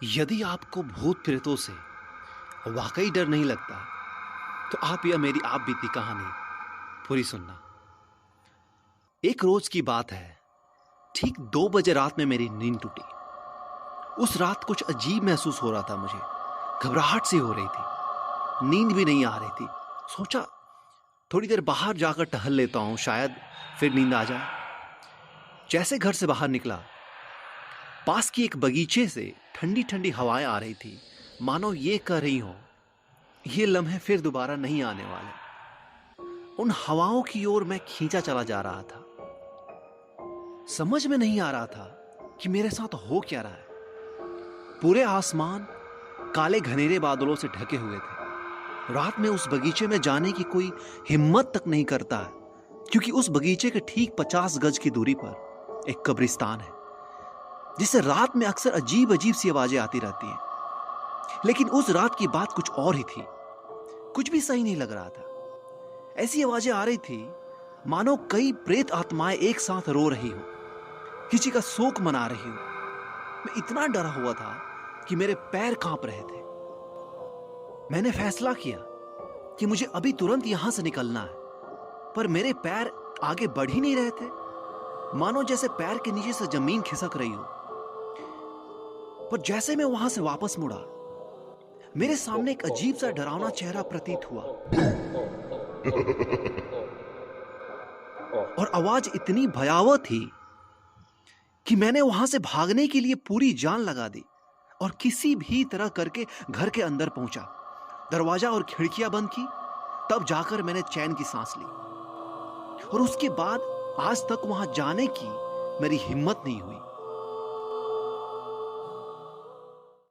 यदि आपको भूत प्रेतों से वाकई डर नहीं लगता तो आप यह मेरी आप बीती कहानी पूरी सुनना। एक रोज की बात है, ठीक 2 बजे रात में मेरी नींद टूटी। उस रात कुछ अजीब महसूस हो रहा था मुझे, घबराहट सी हो रही थी, नींद भी नहीं आ रही थी। सोचा थोड़ी देर बाहर जाकर टहल लेता हूं, शायद फिर नींद आ जाए। जैसे घर से बाहर निकला, पास की एक बगीचे से ठंडी ठंडी हवाएं आ रही थी, मानो ये कह रही हो ये लम्हे फिर दोबारा नहीं आने वाले। उन हवाओं की ओर मैं खींचा चला जा रहा था। समझ में नहीं आ रहा था कि मेरे साथ हो क्या रहा है। पूरे आसमान काले घनेरे बादलों से ढके हुए थे। रात में उस बगीचे में जाने की कोई हिम्मत तक नहीं करता है, क्योंकि उस बगीचे के ठीक 50 गज की दूरी पर एक कब्रिस्तान है, जिससे रात में अक्सर अजीब अजीब सी आवाजें आती रहती हैं। लेकिन उस रात की बात कुछ और ही थी। कुछ भी सही नहीं लग रहा था। ऐसी आवाजें आ रही थी मानो कई प्रेत आत्माएं एक साथ रो रही हो, किसी का शोक मना रही हो। मैं इतना डरा हुआ था कि मेरे पैर कांप रहे थे। मैंने फैसला किया कि मुझे अभी तुरंत यहां से निकलना है, पर मेरे पैर आगे बढ़ ही नहीं रहे थे, मानो जैसे पैर के नीचे से जमीन खिसक रही हो। पर जैसे मैं वहां से वापस मुड़ा, मेरे सामने एक अजीब सा डरावना चेहरा प्रतीत हुआ और आवाज इतनी भयावह थी कि मैंने वहां से भागने के लिए पूरी जान लगा दी और किसी भी तरह करके घर के अंदर पहुंचा। दरवाजा और खिड़कियां बंद की, तब जाकर मैंने चैन की सांस ली। और उसके बाद आज तक वहां जाने की मेरी हिम्मत नहीं हुई।